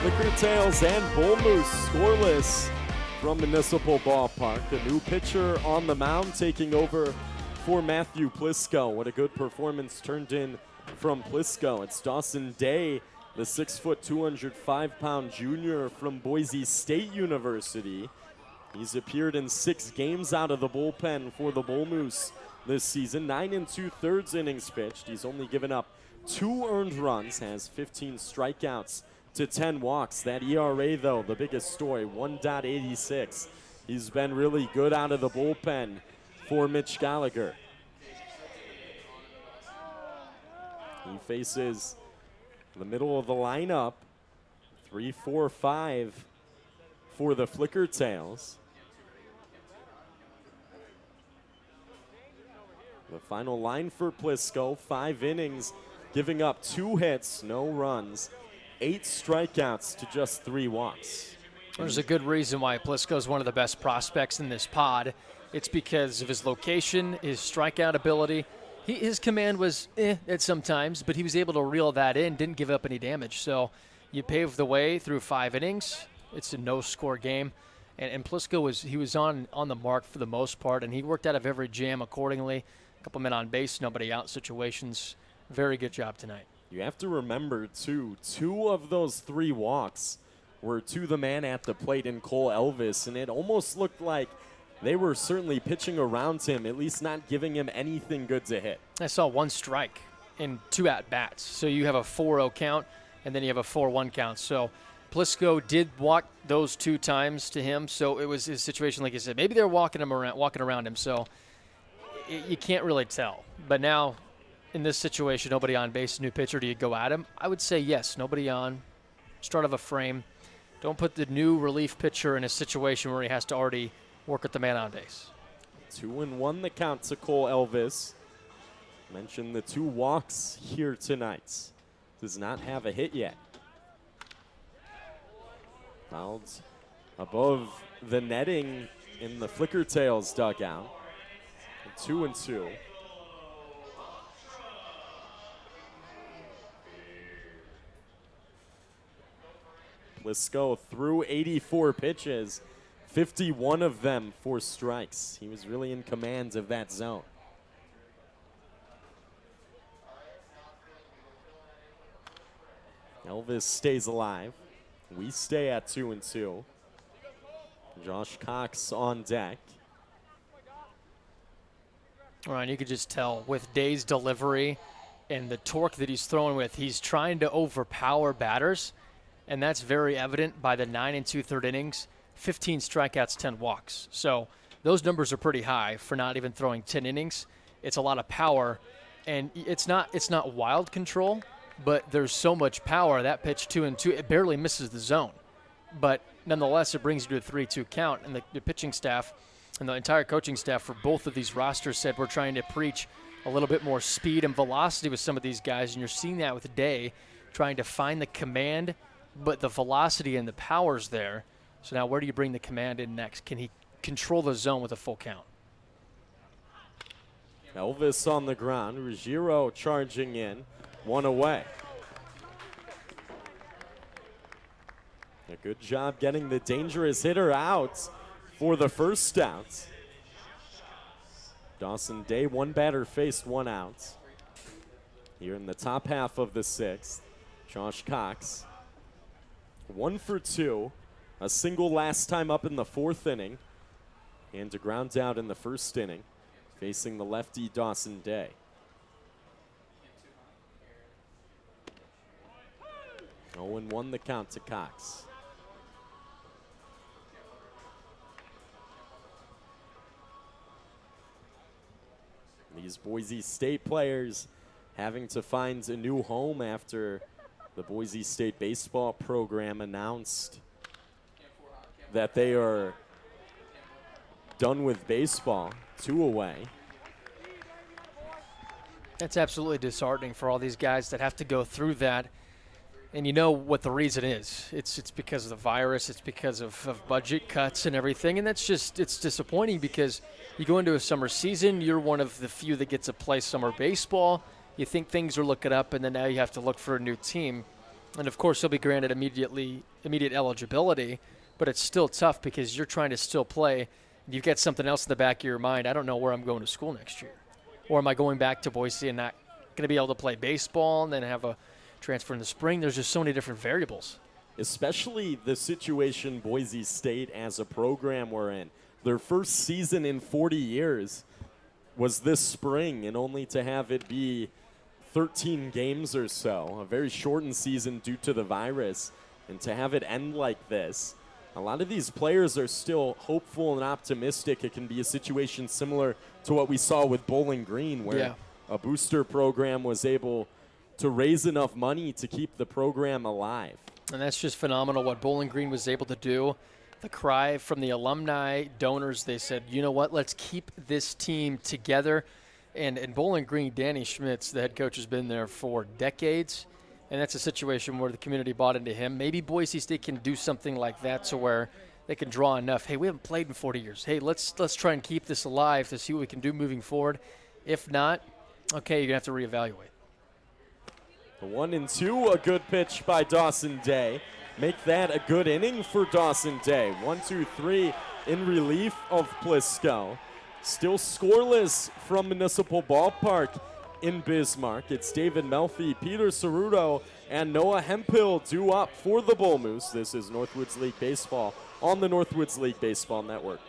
Flickertails and Bull Moose scoreless from Municipal Ballpark. The new pitcher on the mound taking over for Matthew Plisko. What a good performance turned in from Plisko. It's Dawson Day, the 6', 205-pound junior from Boise State University. He's appeared in 6 games out of the bullpen for the Bull Moose this season. 9 2/3 innings pitched. He's only given up 2 earned runs, has 15 strikeouts to 10 walks. That ERA, though, the biggest story, 1.86. He's been really good out of the bullpen for Mitch Gallagher. He faces the middle of the lineup, 3, 4, 5 for the Flickertails. The final line for Plisko, 5 innings, giving up 2 hits, no runs, 8 strikeouts to just 3 walks. There's a good reason why Plisko is one of the best prospects in this pod. It's because of his location, his strikeout ability. His command was at some times, but he was able to reel that in, didn't give up any damage. So you paved the way through 5 innings. It's a no-score game. And Plisko was on the mark for the most part, and he worked out of every jam accordingly. A couple men on base, nobody out situations. Very good job tonight. You have to remember, too, 2 of those 3 walks were to the man at the plate in Cole Elvis, and it almost looked like they were certainly pitching around him, at least not giving him anything good to hit. I saw 1 strike in 2 at-bats. So you have a 4-0 count, and then you have a 4-1 count. So Plisko did walk those 2 times to him, so it was his situation, like you said. Maybe they're walking around him, so you can't really tell. But now, in this situation, nobody on base, new pitcher, do you go at him? I would say yes, nobody on, start of a frame. Don't put the new relief pitcher in a situation where he has to already work with the man on base. 2-1 the count to Cole Elvis. Mentioned the 2 walks here tonight. Does not have a hit yet. Fouled above the netting in the Flickertails dugout. 2-2. Plisko threw 84 pitches, 51 of them for strikes. He was really in command of that zone. Elvis stays alive. We stay at 2-2. Josh Cox on deck. Ryan, you could just tell with Day's delivery and the torque that he's throwing with, he's trying to overpower batters, and that's very evident by the 9 2/3 innings, 15 strikeouts, 10 walks. So those numbers are pretty high for not even throwing 10 innings. It's a lot of power, and it's not wild control, but there's so much power. That pitch 2-2, it barely misses the zone. But nonetheless, it brings you to a 3-2 count, and the pitching staff and the entire coaching staff for both of these rosters said we're trying to preach a little bit more speed and velocity with some of these guys, and you're seeing that with Day, trying to find the command, but the velocity and the power's there. So now where do you bring the command in next? Can he control the zone with a full count? Elvis on the ground. Ruggiero charging in. 1 away. A good job getting the dangerous hitter out for the first out. Dawson Day, 1 batter faced, 1 out. Here in the top half of the 6th, Josh Cox, 1 for 2. A single last time up in the 4th inning, and a ground out in the 1st inning, facing the lefty Dawson Day. Oh, and 1 the count to Cox. These Boise State players having to find a new home after the Boise State baseball program announced that they are done with baseball. 2 away. That's absolutely disheartening for all these guys that have to go through that. And you know what the reason is. It's because of the virus. It's because of budget cuts and everything. And that's just, it's disappointing because you go into a summer season, you're one of the few that gets to play summer baseball. You think things are looking up, and then now you have to look for a new team. And of course, he'll be granted immediate eligibility, but it's still tough because you're trying to still play. You've got something else in the back of your mind. I don't know where I'm going to school next year. Or am I going back to Boise and not going to be able to play baseball and then have a transfer in the spring? There's just so many different variables. Especially the situation Boise State as a program we're in. Their first season in 40 years was this spring, and only to have it be 13 games or so, a very shortened season due to the virus, and to have it end like this. A lot of these players are still hopeful and optimistic. It can be a situation similar to what we saw with Bowling Green, where a booster program was able to raise enough money to keep the program alive. And that's just phenomenal what Bowling Green was able to do. The cry from the alumni donors, they said, you know what, let's keep this team together. And in Bowling Green, Danny Schmitz, the head coach, has been there for decades. And that's a situation where the community bought into him. Maybe Boise State can do something like that to where they can draw enough. Hey, we haven't played in 40 years. Hey, let's try and keep this alive to see what we can do moving forward. If not, okay, you're going to have to reevaluate. The 1-2, a good pitch by Dawson Day. Make that a good inning for Dawson Day. 1-2-3 in relief of Plisco. Still scoreless from Municipal Ballpark in Bismarck. It's David Melfi, Peter Ceruto, and Noah Hemphill due up for the Bull Moose. This is Northwoods League Baseball on the Northwoods League Baseball Network.